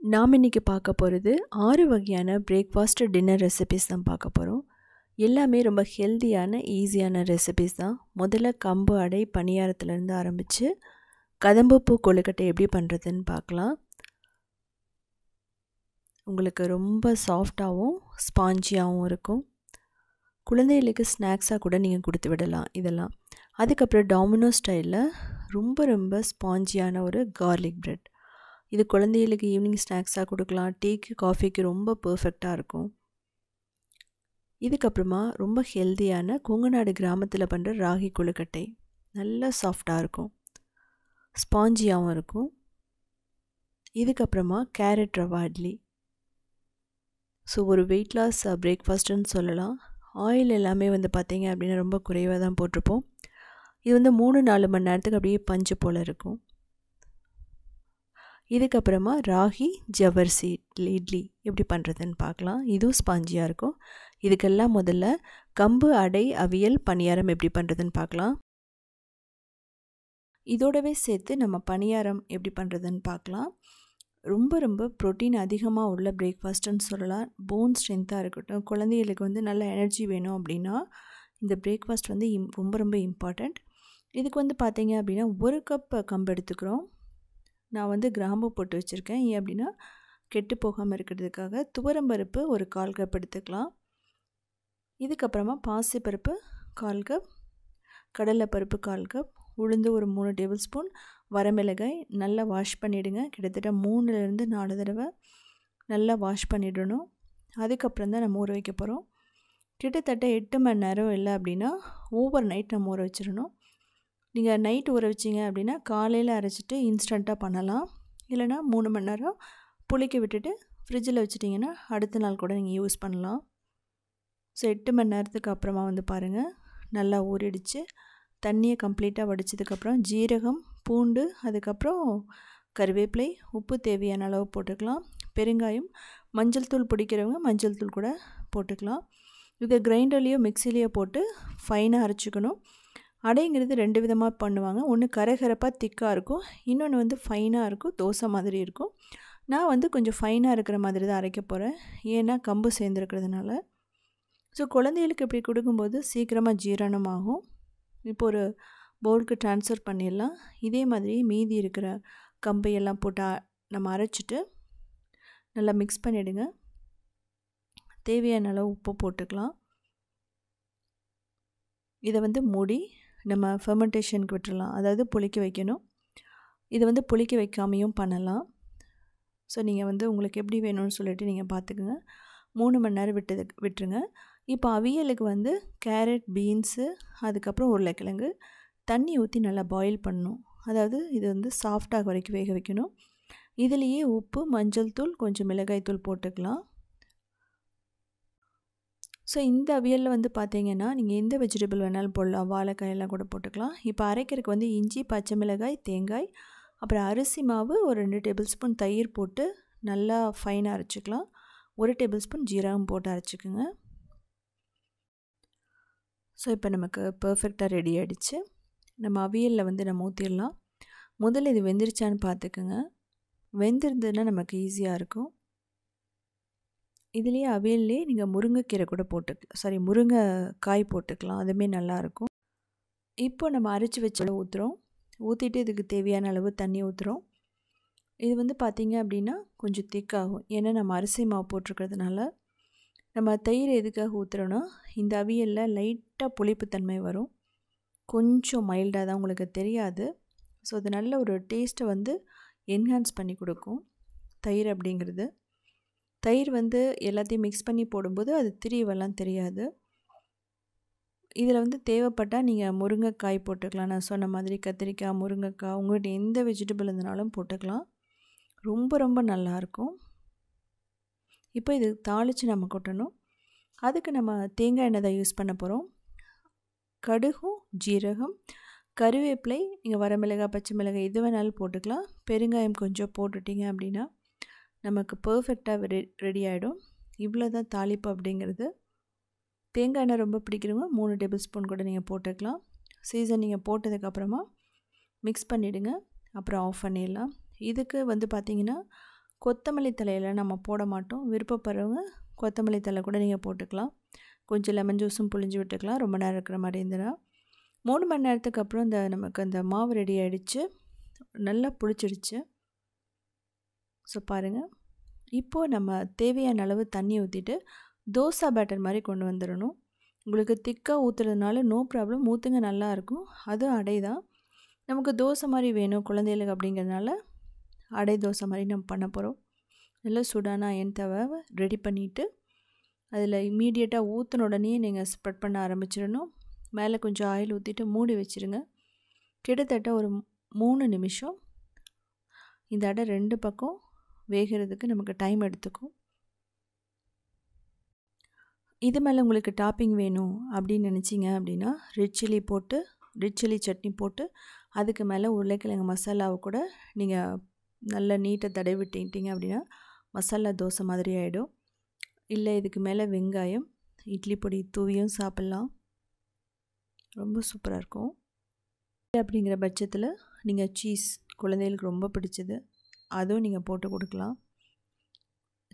நாம் இன்றைக்கி பார்க்க போகிறது 6 வகையான பிரேக்ஃபாஸ்ட் டின்னர் ரெசிபீஸ் தான் பார்க்க போகிறோம். எல்லாமே ரொம்ப ஹெல்த்தியான ஈஸியான ரெசிபீஸ் தான். முதல்ல கம்பு அடை பணியாரத்துலேருந்து ஆரம்பித்து கதம்புப்பூ கொழுக்கட்டை எப்படி பண்ணுறதுன்னு பார்க்கலாம். உங்களுக்கு ரொம்ப சாஃப்டாகவும் ஸ்பாஞ்சியாகவும் இருக்கும். குழந்தைகளுக்கு ஸ்நாக்ஸாக கூட நீங்கள் கொடுத்து விடலாம் இதெல்லாம். அதுக்கப்புறம் டாமினோ ஸ்டைலில் ரொம்ப ஸ்பாஞ்சியான ஒரு கார்லிக் பிரெட். இது குழந்தைகளுக்கு ஈவினிங் ஸ்நாக்ஸாக கொடுக்கலாம். டீக்கு காஃபிக்கு ரொம்ப பர்ஃபெக்டாக இருக்கும். இதுக்கப்புறமா ரொம்ப ஹெல்த்தியான கொங்குநாடு கிராமத்தில் பண்ணுற ராகி கொழுக்கட்டை. நல்லா சாஃப்டாக இருக்கும், ஸ்பாஞ்சியாகவும் இருக்கும். இதுக்கப்புறமா கேரட் ரவா இட்லி. ஸோ ஒரு வெயிட் லாஸ் பிரேக்ஃபாஸ்ட்டுன்னு சொல்லலாம். ஆயில் எல்லாமே பார்த்திங்க அப்படின்னா ரொம்ப குறைவாக தான் போட்டிருப்போம். இது 3-4 மணி நேரத்துக்கு அப்படியே பஞ்சு போல் இருக்கும். இதுக்கப்புறமா ராகி ஜவர்சி இட்லி எப்படி பண்ணுறதுன்னு பார்க்கலாம். இதுவும் ஸ்பாஞ்சியாக இருக்கும். இதுக்கெல்லாம் முதல்ல கம்பு அடை அவியல் பணியாரம் எப்படி பண்ணுறதுன்னு பார்க்கலாம். இதோடவே சேர்த்து நம்ம பணியாரம் எப்படி பண்ணுறதுன்னு பார்க்கலாம். ரொம்ப ப்ரோட்டீன் அதிகமாக உள்ள பிரேக்ஃபாஸ்ட்டுன்னு சொல்லலாம். போன் ஸ்ட்ரென்த்தாக இருக்கட்டும், குழந்தைகளுக்கு நல்ல எனர்ஜி வேணும் அப்படின்னா இந்த பிரேக்ஃபாஸ்ட் ரொம்ப இம்பார்ட்டண்ட். இதுக்கு பார்த்தீங்க அப்படின்னா 1 கப் கம்பு எடுத்துக்கிறோம். நான் கிராம்பு போட்டு வச்சுருக்கேன். ஏன் அப்படின்னா கெட்டு போகாமல் இருக்கிறதுக்காக. துவரம்பருப்பு ஒரு 1/4 கப் எடுத்துக்கலாம். இதுக்கப்புறமா பாசிப்பருப்பு 1/4 கப், கடலைப்பருப்பு 1/4 கப், உளுந்து ஒரு 3 டேபிள் ஸ்பூன், வரமிளகாய் நல்லா வாஷ் பண்ணிவிடுங்க. கிட்டத்தட்ட 3-4 தடவை நல்லா வாஷ் பண்ணிடணும். அதுக்கப்புறம் தான் நம்ம ஊற வைக்க போகிறோம். கிட்டத்தட்ட 8 மணி நேரம் இல்லை அப்படின்னா ஓவர் நைட் நம்ம ஊற வச்சிடணும். நீங்கள் நைட் ஊற வச்சிங்க அப்படின்னா காலையில் அரைச்சிட்டு இன்ஸ்டண்ட்டாக பண்ணலாம். இல்லைனா 3 மணி நேரம் புளிக்க விட்டுட்டு ஃப்ரிட்ஜில் வச்சிட்டிங்கன்னா அடுத்த நாள் கூட நீங்கள் யூஸ் பண்ணலாம். ஸோ 8 மணி நேரத்துக்கு அப்புறமா பாருங்கள் நல்லா ஊறிடுச்சு. தண்ணியை கம்ப்ளீட்டாக வடித்ததுக்கப்புறம் ஜீரகம், பூண்டு, அதுக்கப்புறம் கருவேப்பிலை, உப்பு தேவையான அளவு போட்டுக்கலாம். பெருங்காயம், மஞ்சள் தூள் பிடிக்கிறவங்க மஞ்சள் தூள் கூட போட்டுக்கலாம். இதை கிரைண்டர்லேயோ மிக்சிலேயோ போட்டு ஃபைனாக அரைச்சிக்கணும். அடைங்கிறது 2 விதமாக பண்ணுவாங்க. ஒன்று கரகரப்பாக திக்காக இருக்கும், இன்னொன்று ஃபைனாக இருக்கும், தோசை மாதிரி இருக்கும். நான் கொஞ்சம் ஃபைனாக இருக்கிற மாதிரி தான் அரைக்க போகிறேன், ஏன்னா கம்பு சேர்ந்துருக்கிறதுனால. ஸோ குழந்தைகளுக்கு இப்படி கொடுக்கும்போது சீக்கிரமாக ஜீரணமாகும். இப்போ ஒரு பவுலுக்கு ட்ரான்ஸ்ஃபர் பண்ணிடலாம். இதே மாதிரி மீதி இருக்கிற கம்பையெல்லாம் போட்டு நம்ம அரைச்சிட்டு நல்லா மிக்ஸ் பண்ணிவிடுங்க. தேவையான அளவு உப்பு போட்டுக்கலாம். இதை மூடி நம்ம ஃபெர்மெண்டேஷனுக்கு விட்டுறலாம், அதாவது புளிக்க வைக்கணும். இதை புளிக்க வைக்காமையும் பண்ணலாம். ஸோ நீங்கள் உங்களுக்கு எப்படி வேணும்னு சொல்லிட்டு நீங்கள் பார்த்துக்குங்க. 3 மணி நேரம் விட்டுருங்க. இப்போ அவியலுக்கு கேரட், பீன்ஸு, அதுக்கப்புறம் உருளைக்கிழங்கு தண்ணி ஊற்றி நல்லா பாயில் பண்ணணும். அதாவது இது சாஃப்டாக வரைக்கும் வேக வைக்கணும். இதுலேயே உப்பு, மஞ்சள் தூள், கொஞ்சம் மிளகாய் தூள் போட்டுக்கலாம். ஸோ இந்த அவியலில் பார்த்தீங்கன்னா நீங்கள் எந்த வெஜிடபிள் வேணாலும் போடலாம். வாழைக்காயெல்லாம் கூட போட்டுக்கலாம். இப்போ அரைக்கிறதுக்கு இஞ்சி, பச்சை மிளகாய், தேங்காய், அப்புறம் அரிசி மாவு, ஒரு 2 டேபிள் ஸ்பூன் தயிர் போட்டு நல்லா ஃபைனாக அரைச்சிக்கலாம். 1 டேபிள் ஸ்பூன் ஜீரகம் போட்டு அரைச்சிக்கோங்க. ஸோ இப்போ நமக்கு பர்ஃபெக்டாக ரெடி ஆகிடுச்சு. நம்ம அவியலில் நம்ம ஊற்றிடலாம். முதல்ல இது வெந்துருச்சான்னு பார்த்துக்குங்க. வெந்திருந்ததுன்னா நமக்கு ஈஸியாக இருக்கும். இதுலேயே அவியல்லே நீங்கள் முருங்கைக்கீரை கூட முருங்கைக்காய் போட்டுக்கலாம், அதுவுமே நல்லாயிருக்கும். இப்போ நம்ம அரைச்சி வச்சு ஊற்றுறோம். ஊற்றிட்டு இதுக்கு தேவையான அளவு தண்ணி ஊற்றுறோம். இது பார்த்திங்க அப்படின்னா கொஞ்சம் திக்காகும், ஏன்னா நம்ம அரிசி மாவு போட்டிருக்கிறதுனால. நம்ம தயிர் எதுக்காக ஊற்றுறோன்னா இந்த அவியலில் லைட்டாக புளிப்புத்தன்மை வரும், கொஞ்சம் மைல்டாக தான், உங்களுக்கு தெரியாது. ஸோ அது நல்ல ஒரு டேஸ்ட்டை என்ஹான்ஸ் பண்ணி கொடுக்கும் தயிர் அப்படிங்கிறது. தயிர் எல்லாத்தையும் மிக்ஸ் பண்ணி போடும்போது அது திரிவெல்லாம் தெரியாது. இதில் தேவைப்பட்டால் நீங்கள் முருங்கைக்காய் போட்டுக்கலாம். நான் சொன்ன மாதிரி கத்திரிக்காய், முருங்கைக்காய், உங்கள்கிட்ட எந்த வெஜிடபிள் இருந்தாலும் போட்டுக்கலாம். ரொம்ப நல்லாயிருக்கும். இப்போ இது தாளித்து நம்ம கொட்டணும். அதுக்கு நம்ம தேங்காய் எண்ணெய் தான் யூஸ் பண்ண போகிறோம். கடுகும், ஜீரகம், கருவேப்பிலை, நீங்கள் வரமிளகாய், பச்சை மிளகாய் எது வேணாலும் போட்டுக்கலாம். பெருங்காயம் கொஞ்சம் போட்டுட்டிங்க அப்படின்னா நமக்கு பர்ஃபெக்டாக ரெடி ஆகிடும். இவ்வளோ தான் தாளிப்பு அப்படிங்கிறது. தேங்காய் எண்ணெய் ரொம்ப பிடிக்கிறவங்க 3 டேபிள் ஸ்பூன் கூட நீங்கள் போட்டுக்கலாம். நீங்கள் போட்டதுக்கப்புறமா மிக்ஸ் பண்ணிவிடுங்க. அப்புறம் ஆஃப் பண்ணிடலாம். இதுக்கு பார்த்திங்கன்னா கொத்தமல்லி தலையில் நம்ம போட மாட்டோம். விருப்பப்படுறவங்க கொத்தமல்லி தழை கூட நீங்கள் போட்டுக்கலாம். கொஞ்சம் லெமன் ஜூஸும் புழிஞ்சு விட்டுக்கலாம் ரொம்ப நேரம் இருக்கிற மாதிரி இருந்ததுன்னா. 3 மணி நேரத்துக்கு அப்புறம் நமக்கு அந்த மாவு ரெடி ஆகிடுச்சு, நல்லா புளிச்சிடுச்சு. ஸோ பாருங்கள், இப்போது நம்ம தேவையான அளவு தண்ணி ஊற்றிட்டு தோசை பேட்டர் மாதிரி கொண்டு வந்துடணும். உங்களுக்கு திக்காக ஊற்றுறதுனால நோ ப்ராப்ளம், ஊற்றுங்க நல்லாயிருக்கும். அதுவும் அடை தான். நமக்கு தோசை மாதிரி வேணும் குழந்தைகளுக்கு அப்படிங்கிறதுனால அடை தோசை மாதிரி நம்ம பண்ண போகிறோம். நல்லா சூடான அயன் தவை ரெடி பண்ணிவிட்டு அதில் இம்மீடியட்டாக ஊற்றின உடனே நீங்கள் ஸ்ப்ரெட் பண்ண ஆரம்பிச்சிடணும். மேலே கொஞ்சம் ஆயில் ஊற்றிட்டு மூடி வச்சுருங்க. கிட்டத்தட்ட ஒரு 3 நிமிஷம் இந்த அடை 2 பக்கம் வேகிறதுக்கு நமக்கு டைம் எடுத்துக்கும். இது மேலே உங்களுக்கு டாப்பிங் வேணும் அப்படின்னு நினச்சிங்க அப்படின்னா ரெட் சில்லி சட்னி போட்டு அதுக்கு மேலே உருளைக்கிழங்கு மசாலாவை கூட நீங்கள் நல்லா நீட்டாக தடவி விட்டுட்டீங்க அப்படின்னா மசாலா தோசை மாதிரி ஆகிடும். இல்லை இதுக்கு மேலே வெங்காயம் இட்லி பொடி தூவியும் சாப்பிட்லாம், ரொம்ப சூப்பராக இருக்கும். அப்படிங்கிற பட்சத்தில் நீங்கள் சீஸ் குழந்தைகளுக்கு ரொம்ப பிடிச்சது அதுவும் நீங்கள் போட்டு கொடுக்கலாம்.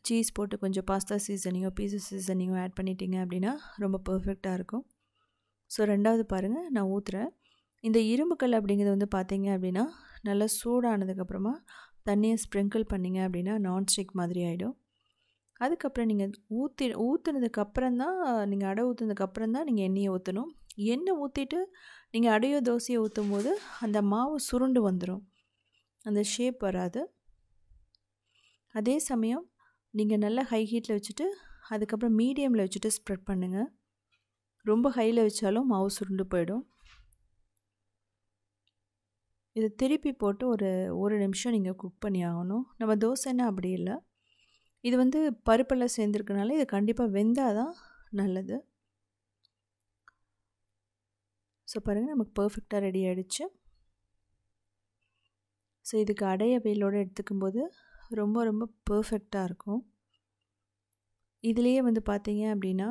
சீஸ் போட்டு கொஞ்சம் பாஸ்தா சீசனிங்கோ பீஸா சீசனிங்கோ ஆட் பண்ணிட்டீங்க அப்படின்னா ரொம்ப பர்ஃபெக்டாக இருக்கும். ஸோ 2வது பாருங்கள், நான் ஊற்றுறேன். இந்த இரும்புக்கல் அப்படிங்கிறது வந்து பார்த்தீங்க அப்படின்னா நல்லா சூடானதுக்கப்புறமா தண்ணியை ஸ்ப்ரிங்கிள் பண்ணிங்க அப்படின்னா நான்ஸ்டிக் மாதிரி ஆகிடும். அதுக்கப்புறம் நீங்கள் ஊற்றுனதுக்கப்புறம் தான் நீங்கள் அடை ஊற்றுனதுக்கப்புறம் தான் நீங்கள் எண்ணெயை ஊற்றணும். எண்ணெய் ஊற்றிட்டு நீங்கள் அடையோ தோசையை ஊற்றும் போது அந்த மாவு சுருண்டு வந்துடும், அந்த ஷேப் வராது. அதே சமயம் நீங்கள் நல்லா ஹை ஹீட்டில் வச்சுட்டு அதுக்கப்புறம் மீடியமில் வச்சுட்டு ஸ்ப்ரெட் பண்ணுங்கள். ரொம்ப ஹையில் வச்சாலும் மாவு சுருண்டு போயிடும். இதை திருப்பி போட்டு ஒரு நிமிஷம் நீங்கள் குக் பண்ணி ஆகணும். நம்ம தோசைன்னா அப்படி இல்லை, இது வந்து பருப்பெல்லாம் சேர்ந்துருக்கனால இது கண்டிப்பாக வெந்தால் தான் நல்லது. ஸோ பாருங்கள், நமக்கு பர்ஃபெக்டாக ரெடி ஆகிடுச்சு. ஸோ இதுக்கு அடைய வெயிலோடு எடுத்துக்கும்போது ரொம்ப ரொம்ப பர்ஃபெக்டாக இருக்கும். இதுலேயே வந்து பார்த்தீங்க அப்படின்னா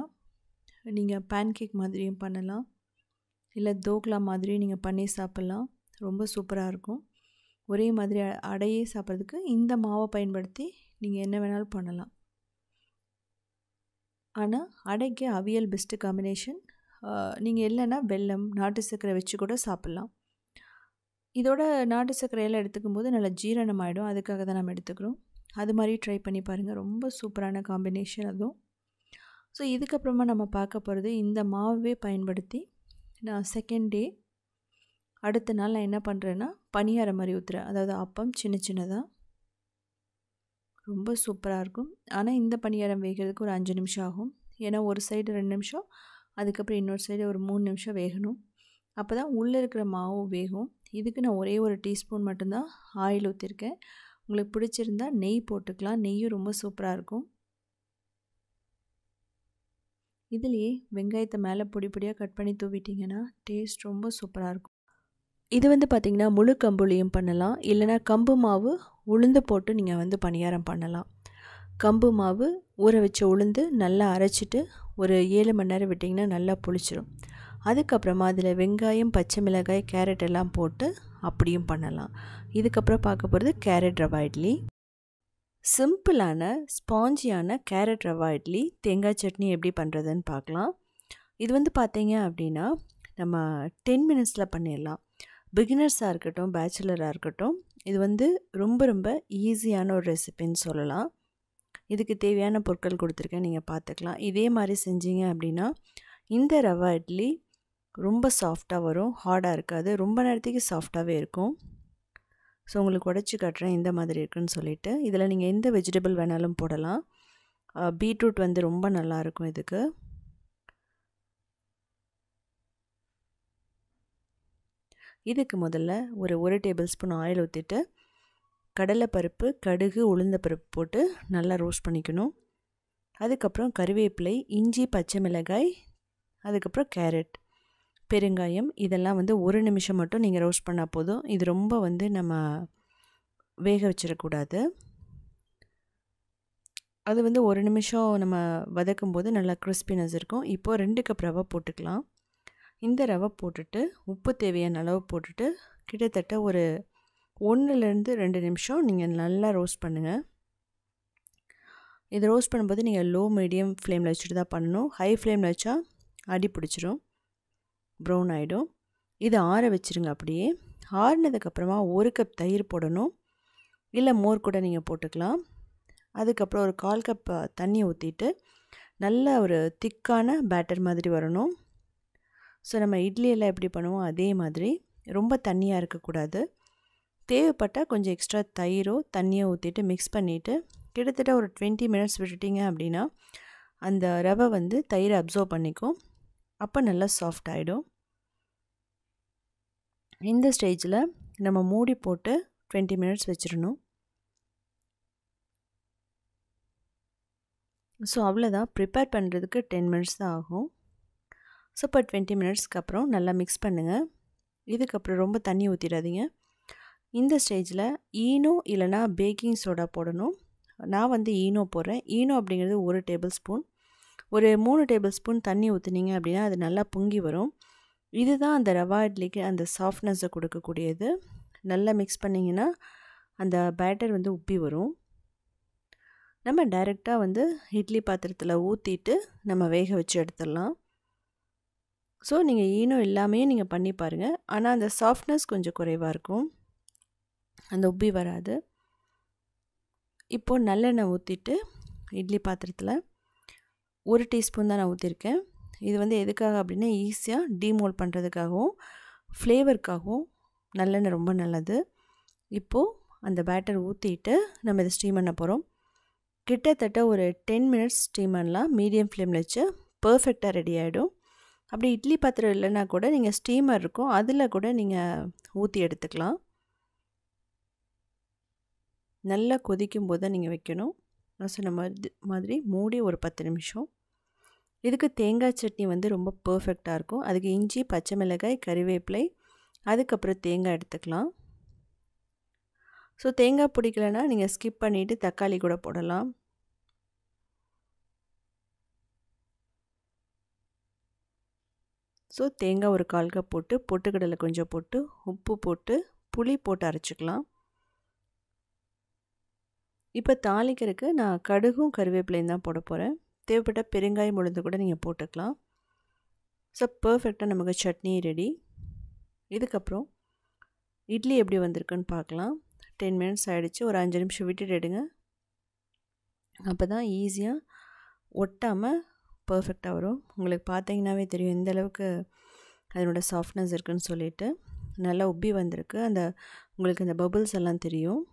நீங்கள் பேன்கேக் மாதிரியும் பண்ணலாம், இல்லை தோக்லா மாதிரியும் நீங்கள் பண்ணி சாப்பிட்லாம், ரொம்ப சூப்பராக இருக்கும். ஒரே மாதிரி அடையே சாப்பிட்றதுக்கு இந்த மாவை பயன்படுத்தி நீங்கள் என்ன வேணாலும் பண்ணலாம். ஆனால் அடைக்கு அவியல் பெஸ்ட்டு காம்பினேஷன். நீங்கள் இல்லைன்னா வெல்லம் நாட்டு சர்க்கரை வச்சு கூட சாப்பிட்லாம். இதோட நாட்டு சர்க்கரையெல்லாம் எடுத்துக்கும் போது நல்லா ஜீரணம் ஆகிடும், அதுக்காக தான் நம்ம எடுத்துக்கிறோம். அது மாதிரி ட்ரை பண்ணி பாருங்கள், ரொம்ப சூப்பரான காம்பினேஷன் அதுவும். ஸோ இதுக்கப்புறமா நம்ம பார்க்க போகிறது இந்த மாவே பயன்படுத்தி நான் செகண்ட் டே அடுத்த நாள் நான் என்ன பண்ணுறேன்னா பணியாரம் மாதிரி ஊற்றுறேன். அதாவது அப்பம் சின்னதாக ரொம்ப சூப்பராக இருக்கும். ஆனால் இந்த பணியாரம் வேகிறதுக்கு ஒரு 5 நிமிஷம் ஆகும். ஏன்னா ஒரு சைடு 2 நிமிஷம், அதுக்கப்புறம் இன்னொரு சைடு ஒரு 3 நிமிஷம் வேகணும். அப்போ தான் உள்ளே இருக்கிற மாவு வேகும். இதுக்கு நான் ஒரே ஒரு டீஸ்பூன் மட்டும்தான் ஆயில் ஊற்றிருக்கேன். உங்களுக்கு பிடிச்சிருந்தா நெய் போட்டுக்கலாம், நெய்யும் ரொம்ப சூப்பராக இருக்கும். இதுலேயே வெங்காயத்தை மேலே பொடி பொடியாக கட் பண்ணி தூவிட்டிங்கன்னா டேஸ்ட் ரொம்ப சூப்பராக இருக்கும். இது வந்து பார்த்திங்கன்னா முழு கம்புலையும் பண்ணலாம், இல்லைனா கம்பு மாவு உளுந்து போட்டு நீங்கள் வந்து பணியாரம் பண்ணலாம். கம்பு மாவு ஊற வச்ச உளுந்து நல்லா அரைச்சிட்டு ஒரு 7 மணி நேரம் விட்டிங்கன்னா நல்லா புளிச்சிடும். அதுக்கப்புறமா அதில் வெங்காயம் பச்சை மிளகாய் கேரட் எல்லாம் போட்டு அப்படியும் பண்ணலாம். இதுக்கப்புறம் பார்க்க போகிறது கேரட் ரவா இட்லி. சிம்பிளான ஸ்பாஞ்சியான கேரட் ரவா இட்லி தேங்காய் சட்னி எப்படி பண்ணுறதுன்னு பார்க்கலாம். இது வந்து பார்த்தீங்க அப்படின்னா நம்ம 10 மினிட்ஸில் பண்ணிடலாம். பிகினர்ஸாக இருக்கட்டும் பேச்சுலராக இருக்கட்டும் இது வந்து ரொம்ப ரொம்ப ஈஸியான ஒரு ரெசிபின்னு சொல்லலாம். இதுக்கு தேவையான பொருட்கள் கொடுத்துருக்கேன், நீங்கள் பார்த்துக்கலாம். இதே மாதிரி செஞ்சீங்க அப்படின்னா இந்த ரவா இட்லி ரொம்ப சாஃப்டாக வரும், ஹார்டாக இருக்காது, ரொம்ப நேரத்துக்கு சாஃப்டாகவே இருக்கும். ஸோ உங்களுக்கு உடச்சி காட்டுறேன் இந்த மாதிரி இருக்குன்னு சொல்லிவிட்டு. இதில் நீங்கள் எந்த வெஜிடபிள் வேணாலும் போடலாம். பீட்ரூட் வந்து ரொம்ப நல்லாயிருக்கும் இதுக்கு. இதுக்கு முதல்ல ஒரு டேபிள் ஸ்பூன் ஆயில் ஊற்றிட்டு கடலைப்பருப்பு கடுகு உளுந்தப்பருப்பு போட்டு நல்லா ரோஸ்ட் பண்ணிக்கணும். அதுக்கப்புறம் கறிவேப்பிலை இஞ்சி பச்சை மிளகாய் அதுக்கப்புறம் கேரட் பெருங்காயம் இதெல்லாம் வந்து 1 நிமிஷம் மட்டும் நீங்கள் ரோஸ்ட் பண்ணால் போதும். இது ரொம்ப வந்து நம்ம வேக வச்சிடக்கூடாது. அது வந்து 1 நிமிஷம் நம்ம வதக்கும் போது நல்லா கிறிஸ்பினஸ் இருக்கும். இப்போது 2 கப் ரவை போட்டுக்கலாம். இந்த ரவை போட்டுட்டு உப்பு தேவையான அளவு போட்டுட்டு கிட்டத்தட்ட ஒரு 1லேருந்து 2 நிமிஷம் நீங்கள் நல்லா ரோஸ்ட் பண்ணுங்கள். இது ரோஸ்ட் பண்ணும்போது நீங்கள் லோ மீடியம் ஃப்ளேமில் வச்சுட்டு தான் பண்ணணும். ஹை ஃப்ளேமில் வச்சா அடி பிடிச்சிரும், ப்ரௌன் ஆகிடும். இது ஆற வச்சுருங்க. அப்படியே ஆறினதுக்கப்புறமா 1 கப் தயிர் போடணும், இல்லை மோர் கூட நீங்கள் போட்டுக்கலாம். அதுக்கப்புறம் ஒரு 1/4 கப் தண்ணி ஊற்றிட்டு நல்ல ஒரு திக்கான பேட்டர் மாதிரி வரணும். ஸோ நம்ம இட்லியெல்லாம் எப்படி பண்ணுவோம் அதே மாதிரி, ரொம்ப தண்ணியாக இருக்கக்கூடாது. தேவைப்பட்டால் கொஞ்சம் எக்ஸ்ட்ரா தயிரோ தண்ணியோ ஊற்றிட்டு மிக்ஸ் பண்ணிவிட்டு கிட்டத்தட்ட ஒரு 20 மினிட்ஸ் விட்டுட்டிங்க அப்படின்னா அந்த ரவை வந்து தயிரை அப்சர்வ் பண்ணிக்கும். அப்போ நல்லா சாஃப்ட் ஆகிடும். இந்த ஸ்டேஜில் நம்ம மூடி போட்டு 20 மினிட்ஸ் வச்சிடணும். ஸோ அவ்வளோதான், ப்ரிப்பேர் பண்ணுறதுக்கு 10 மினிட்ஸ் தான் ஆகும். ஸோ இப்போ 20 மினிட்ஸ்க்கு அப்புறம் நல்லா மிக்ஸ் பண்ணுங்கள். இதுக்கப்புறம் ரொம்ப தண்ணி ஊற்றிடாதீங்க. இந்த ஸ்டேஜில் ஈனோ இல்லைனா பேக்கிங் சோடா போடணும். நான் வந்து ஈனோ போடுறேன். ஈனோ அப்படிங்கிறது 1 டேபிள் ஸ்பூன். ஒரு 3 டேபிள் ஸ்பூன் தண்ணி ஊற்றுனீங்க அப்படின்னா அது நல்லா பொங்கி வரும். இதுதான் அந்த ரவா இட்லிக்கு அந்த சாஃப்ட்னஸை கொடுக்கக்கூடியது. நல்லா மிக்ஸ் பண்ணிங்கன்னா அந்த பேட்டர் வந்து உப்பி வரும். நம்ம டைரெக்டாக வந்து இட்லி பாத்திரத்தில் ஊற்றிட்டு நம்ம வேக வச்சு எடுத்துடலாம். ஸோ நீங்கள் ஈனோ எல்லாமே நீங்கள் பண்ணி பாருங்கள். ஆனால் அந்த சாஃப்ட்னஸ் கொஞ்சம் குறைவாக இருக்கும், அந்த உப்பி வராது. இப்போது நல்லெண்ணெய் ஊற்றிட்டு இட்லி பாத்திரத்தில் 1 டீஸ்பூன் தான் நான் ஊற்றிருக்கேன். இது வந்து எதுக்காக அப்படின்னா ஈஸியாக டீமோல்ட் பண்ணுறதுக்காகவும் ஃப்ளேவருக்காகவும் நல்லெண்ணெய் ரொம்ப நல்லது. இப்போது அந்த பேட்டர் ஊற்றிட்டு நம்ம இதை ஸ்டீம் பண்ண போகிறோம். கிட்டத்தட்ட ஒரு 10 மினிட்ஸ் ஸ்டீம் பண்ணலாம். மீடியம் ஃப்ளேமில் வச்சு பர்ஃபெக்டாக ரெடி ஆகிடும். அப்படி இட்லி பாத்திரம் இல்லைன்னா கூட நீங்கள் ஸ்டீமர் இருக்கும், அதில் கூட நீங்கள் ஊற்றி எடுத்துக்கலாம். நல்லா கொதிக்கும் போது தான் நீங்கள் வைக்கணும். நான் சொன்ன மாதிரி மூடி ஒரு 10 நிமிஷம். இதுக்கு தேங்காய் சட்னி வந்து ரொம்ப பர்ஃபெக்டாக இருக்கும். அதுக்கு இஞ்சி, பச்சை மிளகாய், கறிவேப்பிலை, அதுக்கப்புறம் தேங்காய் எடுத்துக்கலாம். ஸோ தேங்காய் பிடிக்கலைன்னா நீங்கள் ஸ்கிப் பண்ணிவிட்டு தக்காளி கூட போடலாம். ஸோ தேங்காய் ஒரு 1/4 கப் போட்டு, பொட்டுக்கடலை கொஞ்சம் போட்டு, உப்பு போட்டு, புளி போட்டு அரைச்சிக்கலாம். இப்போ தாளிக்கிறதுக்கு நான் கடுகும் கருவேப்பிலையும் தான் போட போகிறேன். தேவைப்பட்ட பெருங்காயம் உளுந்து கூட நீங்கள் போட்டுக்கலாம். ஸோ பர்ஃபெக்டாக நமக்கு சட்னி ரெடி. இதுக்கப்புறம் இட்லி எப்படி வந்திருக்குன்னு பார்க்கலாம். 10 மினிட்ஸ் ஆகிடுச்சு. ஒரு 5 நிமிஷம் விட்டுட்டு எடுங்க. அப்போ தான் ஈஸியாக ஒட்டாமல் பர்ஃபெக்டாக வரும். உங்களுக்கு பார்த்தீங்கன்னாவே தெரியும் எந்த அளவுக்கு அதனோட சாஃப்ட்னஸ் இருக்குதுன்னு சொல்லிட்டு. நல்லா உப்பி வந்திருக்கு. உங்களுக்கு அந்த பபுள்ஸ் எல்லாம் தெரியும்.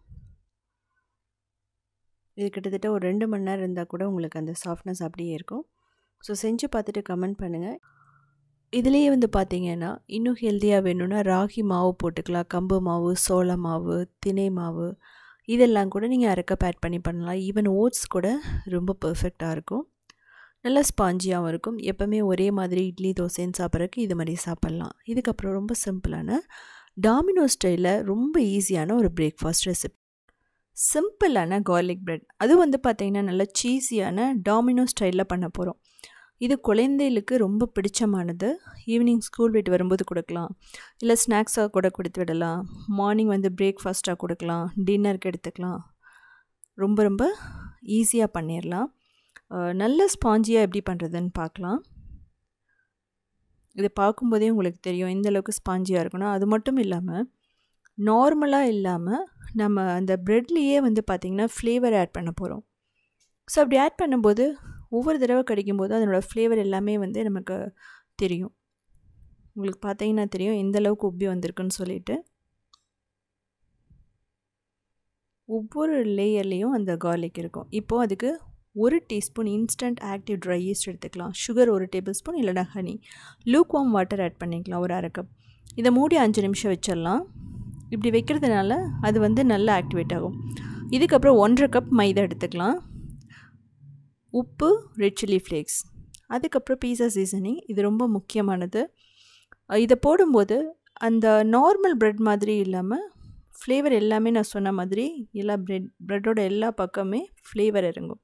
இது கிட்டத்தட்ட ஒரு 2 மணி நேரம் இருந்தால் கூட உங்களுக்கு அந்த சாஃப்ட்னஸ் அப்படியே இருக்கும். ஸோ செஞ்சு பார்த்துட்டு கமெண்ட் பண்ணுங்கள். இதுலேயே வந்து பார்த்திங்கன்னா இன்னும் ஹெல்த்தியாக வேணும்னா ராகி மாவு போட்டுக்கலாம், கம்பு மாவு, சோள மாவு, திணை மாவு, இதெல்லாம் கூட நீங்கள் அரை கப் ஆட் பண்ணி பண்ணலாம். ஈவன் ஓட்ஸ் கூட ரொம்ப பர்ஃபெக்டாக இருக்கும். நல்லா ஸ்பாஞ்சியாகவும் இருக்கும். எப்போவுமே ஒரே மாதிரி இட்லி தோசைன்னு சாப்பிட்றதுக்கு இது மாதிரி சாப்பிட்லாம். இதுக்கப்புறம் ரொம்ப சிம்பிளான டாமினோ ஸ்டைலில் ரொம்ப ஈஸியான ஒரு பிரேக்ஃபாஸ்ட் ரெசிபி. சிம்பிளான கார்லிக் பிரெட், அது வந்து பார்த்திங்கன்னா நல்லா சீஸியான டாமினோ ஸ்டைலில் பண்ண போகிறோம். இது குழந்தைகளுக்கு ரொம்ப பிடிச்சமானது. ஈவினிங் ஸ்கூல் விட்டு வரும்போது கொடுக்கலாம், இல்லை ஸ்நாக்ஸாக கூட கொடுத்து விடலாம். மார்னிங் வந்து பிரேக்ஃபாஸ்ட்டாக கொடுக்கலாம், டின்னருக்கு எடுத்துக்கலாம். ரொம்ப ரொம்ப ஈஸியாக பண்ணிடலாம். நல்ல ஸ்பாஞ்சியாக எப்படி பண்ணுறதுன்னு பார்க்கலாம். இது பார்க்கும்போதே உங்களுக்கு தெரியும் எந்த அளவுக்கு ஸ்பாஞ்சியாக இருக்கணும். அது மட்டும் இல்லாமல் நார்மலாக இல்லாமல் நம்ம அந்த ப்ரெட்லேயே வந்து பார்த்திங்கன்னா ஃப்ளேவர் ஆட் பண்ண போகிறோம். ஸோ அப்படி ஆட் பண்ணும்போது ஒவ்வொரு தடவை கிடைக்கும்போது அதனோடய ஃப்ளேவர் எல்லாமே வந்து நமக்கு தெரியும். உங்களுக்கு பார்த்தீங்கன்னா தெரியும் எந்த அளவுக்கு உப்பி வந்திருக்குன்னு சொல்லிட்டு. ஒவ்வொரு லேயர்லேயும் அந்த கார்லிக் இருக்கும். இப்போது அதுக்கு 1 teaspoon instant active dry yeast எடுத்துக்கலாம். சுகர் 1 டேபிள் ஸ்பூன், இல்லைனா honey. Lukewarm water add பண்ணிக்கலாம் ஒரு 1/2 கப். இதை மூடி 5 நிமிஷம் வச்சிடலாம். இப்படி வைக்கிறதுனால அது வந்து நல்லா ஆக்டிவேட் ஆகும். இதுக்கப்புறம் 1/2 கப் மைதா எடுத்துக்கலாம். உப்பு, ரெட் சில்லி ஃப்ளேக்ஸ், அதுக்கப்புறம் பீஸா சீசனிங். இது ரொம்ப முக்கியமானது. இதை போடும்போது அந்த நார்மல் ப்ரெட் மாதிரி இல்லாமல் ஃப்ளேவர் எல்லாமே நான் சொன்ன மாதிரி எல்லா ப்ரெட்டோட எல்லா பக்கமே ஃப்ளேவர் இறங்கும்.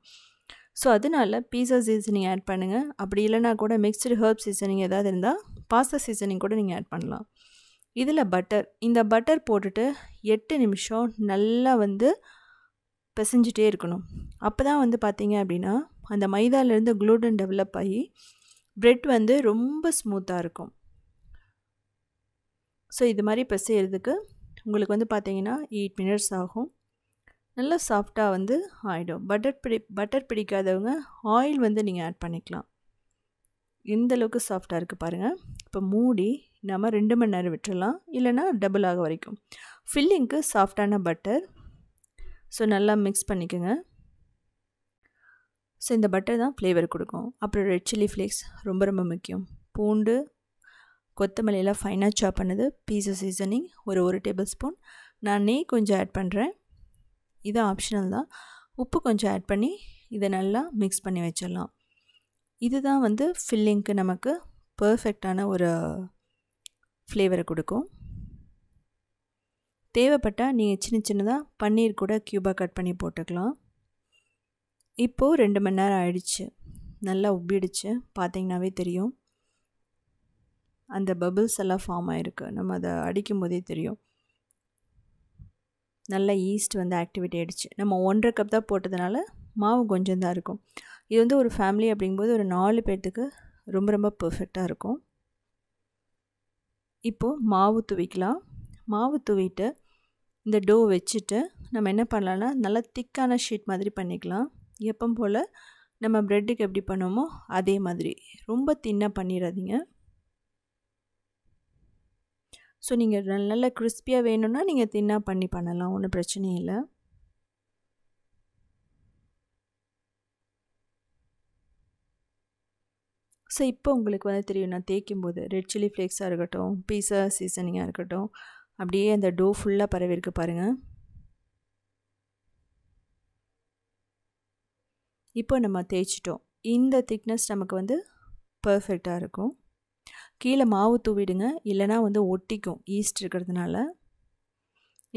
ஸோ அதனால் பீஸா சீசனிங் ஆட் பண்ணுங்கள். அப்படி இல்லைனா கூட மிக்ஸ்டு ஹர்ப் சீசனிங் ஏதாவது இருந்தால் பாஸ்தா சீசனிங் கூட நீங்கள் ஆட் பண்ணலாம். இதில் இந்த பட்டர் போட்டுட்டு 8 நிமிஷம் நல்லா வந்து பிசைஞ்சிட்டே இருக்கணும். அப்போ தான் வந்து பார்த்தீங்க அப்படின்னா அந்த மைதாலேருந்து க்ளூட்டன் டெவலப் ஆகி ப்ரெட் வந்து ரொம்ப ஸ்மூத்தாக இருக்கும். ஸோ இது மாதிரி பிசைகிறதுக்கு உங்களுக்கு வந்து பார்த்தீங்கன்னா 8 மினிட்ஸ் ஆகும். நல்லா சாஃப்டாக வந்து ஆகிடும். பட்டர் பிடிக்காதவங்க ஆயில் வந்து நீங்கள் ஆட் பண்ணிக்கலாம். எந்த அளவுக்கு சாஃப்டாக இருக்குது பாருங்கள். இப்போ மூடி நம்ம 2 மணி நேரம் விட்டுறலாம், இல்லைனா டபுள் ஆக வரைக்கும். ஃபில்லிங்க்கு சாஃப்டான பட்டர். ஸோ நல்லா மிக்ஸ் பண்ணிக்கோங்க. ஸோ இந்த பட்டர் தான் ஃப்ளேவர் கொடுக்கும். அப்புறம் ரெட் சில்லி ஃப்ளேக்ஸ் ரொம்ப ரொம்ப முக்கியம். பூண்டு, கொத்தமல்லியெல்லாம் ஃபைனாக சாப் பண்ணது, பீஸா சீசனிங் ஒரு டேபிள் ஸ்பூன். நான் நெய் கொஞ்சம் ஆட் பண்ணுறேன், இது ஆப்ஷனல் தான். உப்பு கொஞ்சம் ஆட் பண்ணி இதை நல்லா மிக்ஸ் பண்ணி வச்சிடலாம். இதுதான் வந்து ஃபில்லிங்க்கு நமக்கு பர்ஃபெக்டான ஒரு ஃப்ளேவரை கொடுக்கும். தேவைப்பட்டால் நீங்கள் சின்ன சின்னதாக பன்னீர் கூட க்யூபாக கட் பண்ணி போட்டுக்கலாம். இப்போது 2 மணி நேரம் ஆயிடுச்சு, நல்லா உப்பிடுச்சு. பார்த்திங்கனாவே தெரியும் அந்த பபிள்ஸ் எல்லாம் ஃபார்ம் ஆகிருக்கு. நம்ம அதை அடிக்கும் போதே தெரியும். நல்லா ஈஸ்ட் வந்து ஆக்டிவேட் ஆகிடுச்சு. நம்ம 1.5 கப் தான் போட்டதுனால மாவு கொஞ்சம் தான் இருக்கும். இது வந்து ஒரு ஃபேமிலி அப்படிங்கும்போது ஒரு 4 பேர்த்துக்கு ரொம்ப ரொம்ப பர்ஃபெக்டாக இருக்கும். இப்போது மாவு தூவிக்கலாம். மாவு தூவிட்டு இந்த டோ வச்சுட்டு நம்ம என்ன பண்ணலான்னா நல்லா திக்கான ஷீட் மாதிரி பண்ணிக்கலாம். எப்போ போல் நம்ம ப்ரெட்டுக்கு எப்படி பண்ணுவோமோ அதே மாதிரி. ரொம்ப தின்னாக பண்ணிடாதீங்க. ஸோ நீங்கள் நல்லா கிறிஸ்பியாக வேணும்னா நீங்கள் தின்னாக பண்ணலாம், ஒன்றும் பிரச்சனை இல்லை. ஸோ இப்போ உங்களுக்கு வந்து தெரியும், நான் தேய்க்கும் போது ரெட் சில்லி ஃப்ளேக்ஸாக இருக்கட்டும், பீஸா சீசனிங்காக இருக்கட்டும், அப்படியே அந்த டோ ஃபுல்லாக பரவிருக்கு பாருங்கள். இப்போ நம்ம தேய்ச்சிட்டோம். இந்த திக்னஸ் நமக்கு வந்து பர்ஃபெக்டாக இருக்கும். கீழே மாவு தூவிடுங்க, இல்லைனா வந்து ஒட்டிக்கும் ஈஸ்ட் இருக்கிறதுனால.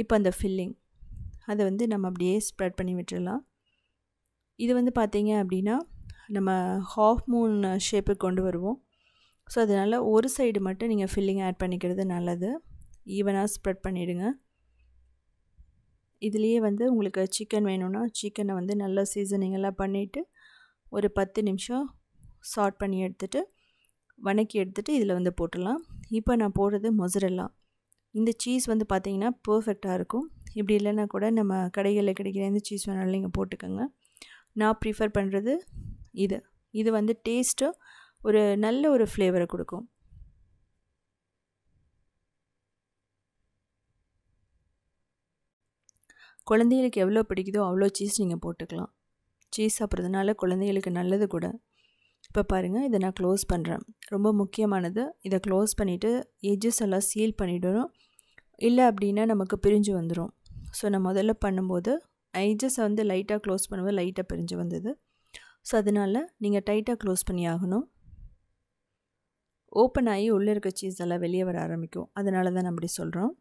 இப்போ அந்த ஃபில்லிங் அதை வந்து நம்ம அப்படியே ஸ்ப்ரெட் பண்ணி விட்டுடலாம். இது வந்து பார்த்திங்க அப்படின்னா நம்ம ஹாஃப் மூன் ஷேப்புக்கு கொண்டு வருவோம். ஸோ அதனால் ஒரு சைடு மட்டும் நீங்கள் ஃபில்லிங் ஆட் பண்ணிக்கிறது நல்லது. ஈவனாக ஸ்ப்ரெட் பண்ணிவிடுங்க. இதுலேயே வந்து உங்களுக்கு சிக்கன் வேணும்னா சிக்கனை வந்து நல்லா சீசனிங் எல்லாம் பண்ணிவிட்டு ஒரு 10 நிமிஷம் சாட் பண்ணி எடுத்துகிட்டு வணக்கி எடுத்துகிட்டு இதில் வந்து போட்டுடலாம். இப்போ நான் போடுறது மொசரெல்லா. இந்த சீஸ் வந்து பார்த்திங்கன்னா பர்ஃபெக்டாக இருக்கும். இப்படி இல்லைன்னா கூட நம்ம கடைகளில் கிடைக்கிற எந்த சீஸ் வேணாலும் நீங்கள் போட்டுக்கோங்க. நான் ப்ரிஃபர் பண்ணுறது இது வந்து டேஸ்ட்டு ஒரு நல்ல ஒரு ஃப்ளேவரை கொடுக்கும். குழந்தைகளுக்கு எவ்வளோ பிடிக்குதோ அவ்வளோ சீஸ் நீங்கள் போட்டுக்கலாம். சீஸ் சாப்பிட்றதுனால குழந்தைகளுக்கு நல்லது கூட. இப்போ பாருங்கள், இதை நான் க்ளோஸ் பண்ணுறேன். ரொம்ப முக்கியமானது, இதை க்ளோஸ் பண்ணிவிட்டு எட்ஜஸ் எல்லாம் சீல் பண்ணிவிடணும். இல்லை அப்படின்னா நமக்கு பிரிஞ்சு வந்துடும். ஸோ நான் முதல்ல பண்ணும்போது எட்ஜஸை வந்து லைட்டாக க்ளோஸ் பண்ணும்போது லைட்டாக பிரிஞ்சு வந்தது. ஸோ அதனால் நீங்கள் டைட்டாக க்ளோஸ் பண்ணி ஆகணும். ஓப்பன் ஆகி உள்ளே இருக்க சீஸ் எல்லாம் வெளியே வர ஆரம்பிக்கும். அதனால தான் நம்ம அப்படி சொல்கிறோம்.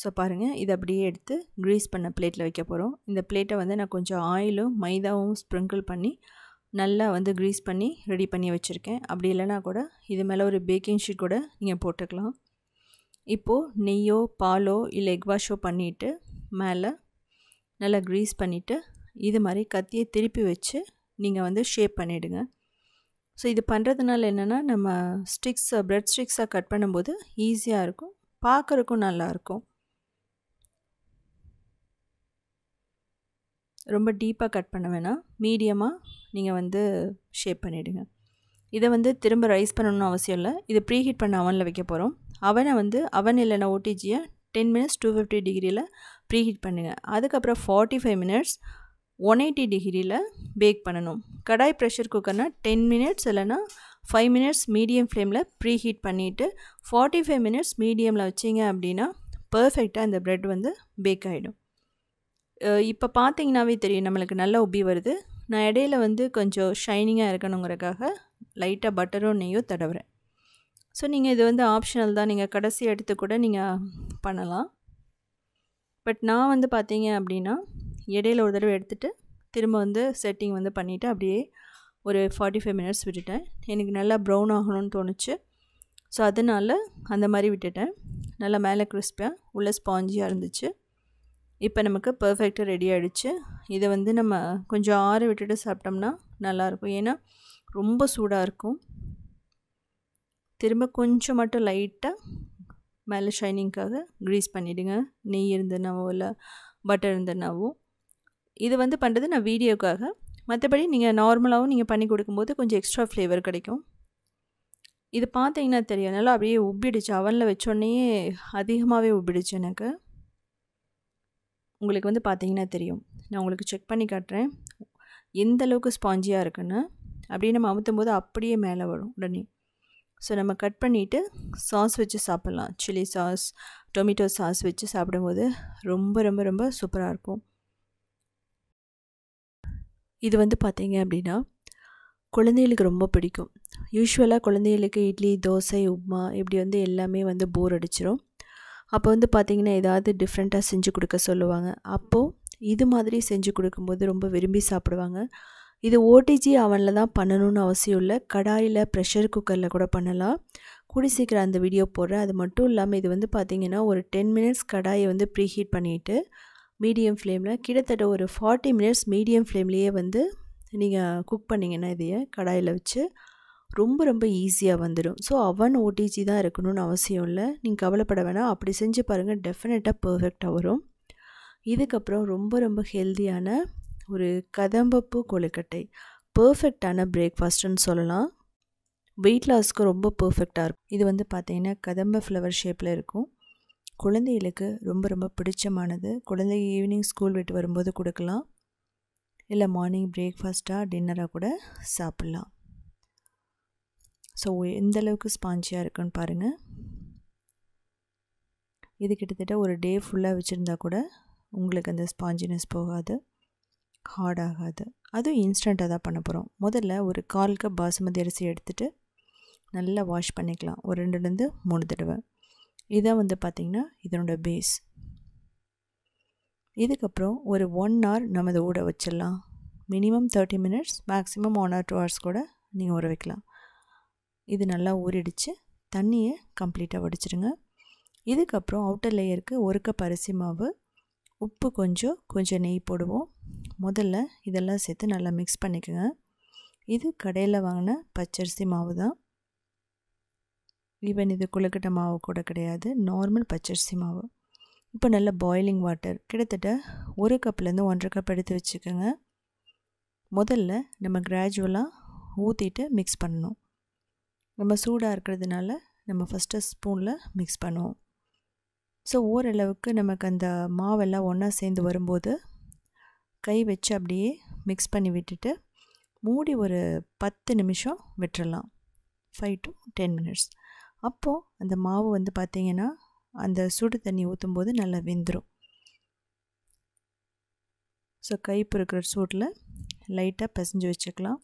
ஸோ பாருங்கள், இதை அப்படியே எடுத்து க்ரீஸ் பண்ண பிளேட்டில் வைக்க போகிறோம். இந்த பிளேட்டை வந்து நான் கொஞ்சம் ஆயிலும் மைதாவும் ஸ்ப்ரிங்கிள் பண்ணி நல்லா வந்து க்ரீஸ் பண்ணி ரெடி பண்ணி வச்சுருக்கேன். அப்படி இல்லைனா கூட இது மேலே ஒரு பேக்கிங் ஷீட் கூட நீங்கள் போட்டுக்கலாம். இப்போது நெய்யோ பாலோ இல்லை எக் வாஷோ பண்ணிவிட்டு மேலே நல்லா க்ரீஸ் பண்ணிவிட்டு இது மாதிரி கத்தியை திருப்பி வச்சு நீங்கள் வந்து ஷேப் பண்ணிவிடுங்க. ஸோ இது பண்ணுறதுனால என்னென்னா நம்ம ப்ரெட் ஸ்டிக்ஸாக கட் பண்ணும்போது ஈஸியாக இருக்கும், பார்க்குறதுக்கும் நல்லாயிருக்கும். ரொம்ப டீப்பாக கட் பண்ண வேணாம், மீடியமாக நீங்கள் வந்து ஷேப் பண்ணிவிடுங்க. இதை வந்து திரும்ப ரைஸ் பண்ணணும்னு அவசியம் இல்லை. இது ப்ரீஹீட் பண்ண அவனில் வைக்க போகிறோம். அவன் இல்லைனா ஓடிஜியை 10 மினிட்ஸ் 250 டிகிரியில் ப்ரீஹீட் பண்ணுங்கள். அதுக்கப்புறம் 45 மினிட்ஸ் 180 டிகிரியில் பேக் பண்ணணும். கடாய் ப்ரெஷர் குக்கர்னால் 10 மினிட்ஸ் இல்லைனா 5 மினிட்ஸ் மீடியம் ஃப்ளேமில் ப்ரீஹீட் பண்ணிவிட்டு 45 மினிட்ஸ் மீடியமில் வச்சிங்க அப்படின்னா பர்ஃபெக்டாக இந்த ப்ரெட் வந்து பேக் ஆகிடும். இப்போ பார்த்தீங்கன்னாவே தெரியும் நம்மளுக்கு நல்லா உப்பி வருது. நான் இடையில வந்து கொஞ்சம் ஷைனிங்காக இருக்கணுங்கிறக்காக லைட்டாக பட்டரோ நெய்யோ தடவுறேன். ஸோ நீங்கள் இது வந்து ஆப்ஷனல் தான், நீங்கள் கடைசி எடுத்து கூட நீங்கள் பண்ணலாம். பட் நான் வந்து பார்த்தீங்க அப்படின்னா இடையில ஒரு தடவை எடுத்துகிட்டு திரும்ப வந்து செட்டிங் வந்து பண்ணிவிட்டு அப்படியே ஒரு 45 மினிட்ஸ் விட்டுட்டேன். எனக்கு நல்லா ப்ரௌன் ஆகணும்னு தோணுச்சு. ஸோ அதனால் அந்த மாதிரி விட்டுட்டேன். நல்லா மேலே கிறிஸ்பியாக உள்ளே ஸ்பாஞ்சியாக இருந்துச்சு. இப்போ நமக்கு பர்ஃபெக்டாக ரெடி ஆகிடுச்சு. இதை வந்து நம்ம கொஞ்சம் ஆற விட்டுட்டு சாப்பிட்டோம்னா நல்லாயிருக்கும். ஏன்னா ரொம்ப சூடாக இருக்கும். திரும்ப கொஞ்சம் மட்டும் லைட்டாக மேலே ஷைனிங்காக க்ரீஸ் பண்ணிவிடுங்க. நெய் இருந்ததுனாவோ இல்லை பட்டர் இருந்ததுனாவோ. இது வந்து பண்ணுறது நான் வீடியோக்காக. மற்றபடி நீங்கள் நார்மலாகவும் நீங்கள் பண்ணி கொடுக்கும்போது கொஞ்சம் எக்ஸ்ட்ரா ஃப்ளேவர் கிடைக்கும். இது பார்த்தீங்கன்னா தெரியும், நல்லா அப்படியே உப்பிடுச்சு. அவனில் வச்சோடனே அதிகமாகவே உப்பிடுச்சு எனக்கு. உங்களுக்கு வந்து பார்த்தீங்கன்னா தெரியும். நான் உங்களுக்கு செக் பண்ணி காட்டுறேன் எந்த அளவுக்கு ஸ்பாஞ்சியாக இருக்குன்னு. அப்படியே நம்ம அமுத்தும் போது அப்படியே மேலே வரும் உடனே. ஸோ நம்ம கட் பண்ணிவிட்டு சாஸ் வச்சு சாப்பிட்லாம். சில்லி சாஸ், டொமேட்டோ சாஸ் வச்சு சாப்பிடும்போது ரொம்ப ரொம்ப ரொம்ப சூப்பராக இருக்கும். இது வந்து பார்த்தீங்க அப்படின்னா குழந்தைகளுக்கு ரொம்ப பிடிக்கும். யூஸ்வலாக குழந்தைகளுக்கு இட்லி, தோசை, உப்புமா இப்படி வந்து எல்லாமே வந்து போர் அடிச்சிடும். அப்போ வந்து பார்த்திங்கன்னா ஏதாவது டிஃப்ரெண்ட்டாக செஞ்சு கொடுக்க சொல்லுவாங்க. அப்போது இது மாதிரி செஞ்சு கொடுக்கும்போது ரொம்ப விரும்பி சாப்பிடுவாங்க. இது ஓடிஜி அவனில் தான் பண்ணணும்னு அவசியம் இல்லை. கடாயில், ப்ரெஷர் குக்கரில் கூட பண்ணலாம். கூடி சீக்கிரம் அந்த வீடியோ போடுறேன். அது மட்டும் இல்லாமல் இது வந்து பார்த்திங்கன்னா ஒரு 10 மினிட்ஸ் கடாயை வந்து ப்ரீஹீட் பண்ணிவிட்டு மீடியம் ஃப்ளேமில் கிட்டத்தட்ட ஒரு 40 மினிட்ஸ் மீடியம் ஃப்ளேம்லேயே வந்து நீங்கள் குக் பண்ணிங்கன்னா இதையே கடாயில் வச்சு ரொம்ப ரொம்ப ஈஸியாக வந்துடும். ஸோ அவன் ஓடிஜி தான் இருக்கணும்னு அவசியம் இல்லை. நீங்கள் கவலைப்பட வேணாம். அப்படி செஞ்சு பாருங்கள், டெஃபினட்டாக பர்ஃபெக்டாக வரும். இதுக்கப்புறம் ரொம்ப ரொம்ப ஹெல்த்தியான ஒரு கதம்பப்பூ கொழுக்கட்டை. பர்ஃபெக்டான பிரேக்ஃபாஸ்ட்டுன்னு சொல்லலாம். வெயிட் லாஸ்க்கு ரொம்ப பர்ஃபெக்டாக இருக்கும். இது வந்து பார்த்திங்கன்னா கதம்ப ஃப்ளவர் ஷேப்பில் இருக்கும். குழந்தைகளுக்கு ரொம்ப ரொம்ப பிடிச்சமானது. குழந்தைங்க ஈவினிங் ஸ்கூல் விட்டு வரும்போது கொடுக்கலாம். இல்லை மார்னிங் பிரேக்ஃபாஸ்ட்டாக, டின்னராக கூட சாப்பிட்லாம். ஸோ எந்த அளவுக்கு ஸ்பாஞ்சியாக இருக்குன்னு பாருங்கள். இது கிட்டத்தட்ட ஒரு டே ஃபுல்லாக வச்சுருந்தா கூட உங்களுக்கு அந்த ஸ்பாஞ்சினஸ் போகாது, ஹார்ட் ஆகாது. அதுவும் இன்ஸ்டண்ட்டாக தான் பண்ண போகிறோம். முதல்ல ஒரு 1/4 கப் பாசுமதி அரிசி எடுத்துகிட்டு நல்லா வாஷ் பண்ணிக்கலாம் ஒரு 2லேருந்து 3 தடவை. இதான் வந்து பார்த்திங்கன்னா இதனோட பேஸ். இதுக்கப்புறம் ஒரு 1 hour நம்ம இதை ஊற வச்சிடலாம். Minimum 30 minutes, maximum 1 or 2 hours கூட நீங்கள் ஊற வைக்கலாம். இது நல்லா ஊறிடுச்சு. தண்ணியை கம்ப்ளீட்டாக வடிச்சிடுங்க. இதுக்கப்புறம் அவுட்டர் லேயருக்கு 1 கப் அரிசி மாவு, உப்பு கொஞ்சம் நெய் போடுவோம். முதல்ல இதெல்லாம் சேர்த்து நல்லா மிக்ஸ் பண்ணிக்கோங்க. இது கடையில் வாங்கின பச்சரிசி மாவு தான். ஈவன் இது கொழுக்கட்டை மாவு கூட கிடையாது, நார்மல் பச்சரிசி மாவு. இப்போ நல்ல பாயிலிங் வாட்டர் கிட்டத்தட்ட 1 கப்லேருந்து 1.5 கப் எடுத்து வச்சுக்கோங்க. முதல்ல நம்ம கிராஜுவலாக ஊற்றிட்டு மிக்ஸ் பண்ணணும். நம்ம சூடாக இருக்கிறதுனால நம்ம ஃபஸ்ட்டு ஸ்பூனில் மிக்ஸ் பண்ணுவோம். ஸோ ஓரளவுக்கு நமக்கு அந்த மாவெல்லாம் ஒன்றா சேர்ந்து வரும்போது கை வச்சு அப்படியே மிக்ஸ் பண்ணி விட்டுட்டு மூடி ஒரு 10 நிமிஷம் விட்டுறலாம். 5 to 10 மினிட்ஸ். அப்போது அந்த மாவு வந்து பார்த்திங்கன்னா அந்த சுடு தண்ணி ஊற்றும்போது நல்லா வெந்துடும். ஸோ கை பொறுக்கிற சூட்டில் லைட்டாக பிசைஞ்சு வச்சுக்கலாம்.